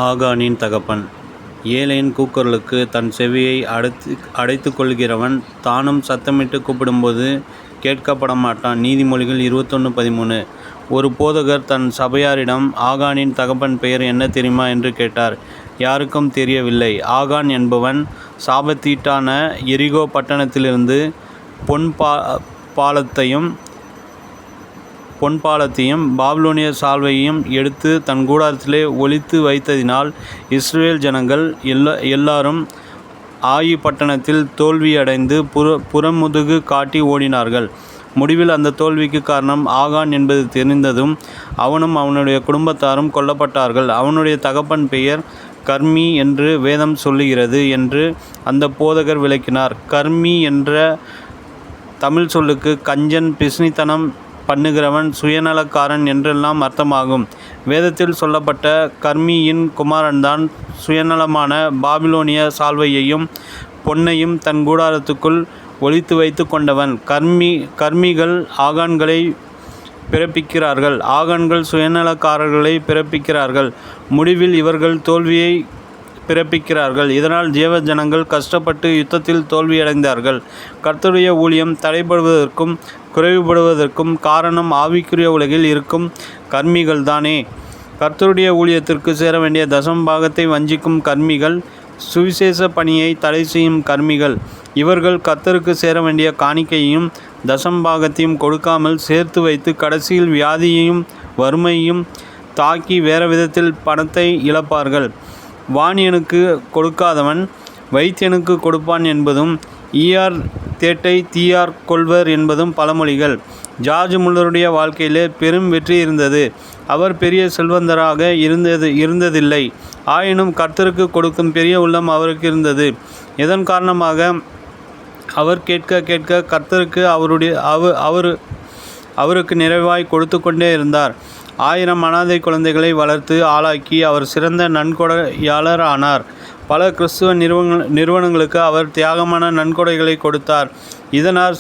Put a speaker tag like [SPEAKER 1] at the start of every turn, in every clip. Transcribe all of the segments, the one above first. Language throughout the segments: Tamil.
[SPEAKER 1] ஆகானின் தகப்பன். ஏழையின் கூக்குரலுக்கு தன் செவியை அடைத்து கொள்கிறவன் தானும் சத்தமிட்டு கூப்பிடும்போது கேட்கப்படமாட்டான். நீதிமொழிகள் 21:13. ஒரு போதகர் தன் சபையாரிடம், ஆகானின் தகப்பன் பெயர் என்ன தெரியுமா என்று கேட்டார். யாருக்கும் தெரியவில்லை. ஆகான் என்பவன் சாபத்தீட்டான எரிகோ பட்டணத்திலிருந்து பொன்பாலத்தையும் பாபிலோனிய சால்வையையும் எடுத்து தன் கூடாரத்திலே ஒளித்து வைத்ததினால் இஸ்ரவேல் ஜனங்கள் எல்லாரும் ஆயி பட்டணத்தில் தோல்வியடைந்து புறமுதுகு காட்டி ஓடினார்கள். முடிவில் அந்த தோல்விக்கு காரணம் ஆகான் என்பது தெரிந்ததும் அவனும் அவனுடைய குடும்பத்தாரும் கொல்லப்பட்டார்கள். அவனுடைய தகப்பன் பெயர் கர்மி என்று வேதம் சொல்லுகிறது என்று அந்த போதகர் விளக்கினார். கர்மி என்ற தமிழ் சொல்லுக்கு கஞ்சன், பிசினித்தனம் பண்ணுகிறவன், சுயநலக்காரன் என்றெல்லாம் அர்த்தமாகும். வேதத்தில் சொல்லப்பட்ட கர்மியின் குமாரன்தான் சுயநலமான பாபிலோனிய சால்வையையும் பொன்னையும் தன் கூடாரத்துக்குள் ஒளித்து வைத்து கொண்டவன். கர்மிகள் ஆகான்களை பிறப்பிக்கிறார்கள். ஆகான்கள் சுயநலக்காரர்களை பிறப்பிக்கிறார்கள். முடிவில் இவர்கள் தோல்வியை பிறப்பிக்கிறார்கள். இதனால் தேவ ஜனங்கள் கஷ்டப்பட்டு யுத்தத்தில் தோல்வியடைந்தார்கள். கர்த்தருடைய ஊழியம் தடைபடுவதற்கும் குறைவுபடுவதற்கும் காரணம் ஆவிக்குரிய உலகில் இருக்கும் கர்மிகள்தானே. கர்த்தருடைய ஊழியத்திற்கு சேர வேண்டிய தசமபாகத்தை வஞ்சிக்கும் கர்மிகள், சுவிசேஷ பணியை தடை செய்யும் கர்மிகள். இவர்கள் கர்த்தருக்கு சேர வேண்டிய காணிக்கையையும் தசமபாகத்தையும் கொடுக்காமல் சேர்த்து வைத்து கடைசியில் வியாதியையும் வறுமையையும் தாக்கி வேறு விதத்தில் பணத்தை இழப்பார்கள். வாணியனுக்கு கொடுக்காதவன் வைத்தியனுக்கு கொடுப்பான் என்பதும், ஈயார் தேட்டை தீயார் கொள்வர் என்பதும் பழமொழிகள். ஜார்ஜ் முல்லருடைய வாழ்க்கையிலே பெரும் வெற்றி இருந்தது. அவர் பெரிய செல்வந்தராக இருந்ததில்லை. ஆயினும் கர்த்தருக்கு கொடுக்கும் பெரிய உள்ளம் அவருக்கு இருந்தது. இதன் காரணமாக அவர் கேட்க கேட்க கர்த்தருக்கு அவருக்கு நிறைவாய் கொடுத்து கொண்டே இருந்தார். 1000 அனாதை குழந்தைகளை வளர்த்து ஆளாக்கி அவர் சிறந்த நன்கொடையாளர் ஆனார். பல கிறிஸ்துவ நிறுவனங்களுக்கு அவர் தியாகமான நன்கொடைகளை கொடுத்தார். இதனால்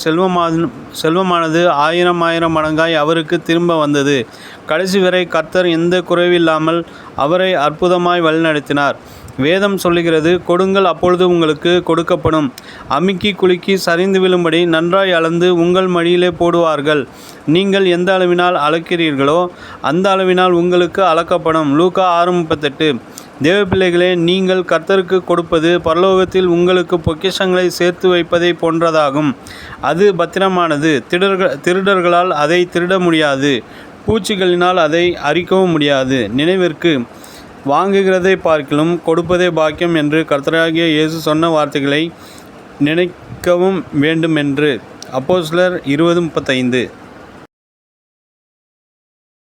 [SPEAKER 1] செல்வமானது 1000 மடங்காய் அவருக்கு திரும்ப வந்தது. கடைசி வரை கர்த்தர் எந்த குறைவில்லாமல் அவரை அற்புதமாய் வழிநடத்தினார். வேதம் சொல்லுகிறது, கொடுங்கள் அப்பொழுது உங்களுக்கு கொடுக்கப்படும். அமுக்கி குலுக்கி சரிந்து விழும்படி நன்றாய் அளந்து உங்கள் மடியிலே போடுவார்கள். நீங்கள் எந்த அளவினால் அளக்கிறீர்களோ அந்த அளவினால் உங்களுக்கு அளக்கப்படும். லூக்கா 6:38. தேவ பிள்ளைகளே, நீங்கள் கர்த்தருக்கு கொடுப்பது பரலோகத்தில் உங்களுக்கு பொக்கிஷங்களை சேர்த்து வைப்பதை போன்றதாகும். அது பத்திரமானது. திருடர்களால் அதை திருட முடியாது. பூச்சிகளினால் அதை அரிக்கவும் முடியாது. நினைவிற்கு, வாங்குகிறதை பார்க்கிலும் கொடுப்பதே பாக்கியம் என்று கர்த்தராகிய இயேசு சொன்ன வார்த்தைகளை நினைக்கவும் வேண்டுமென்று. அப்போஸ்தலர் 20:35.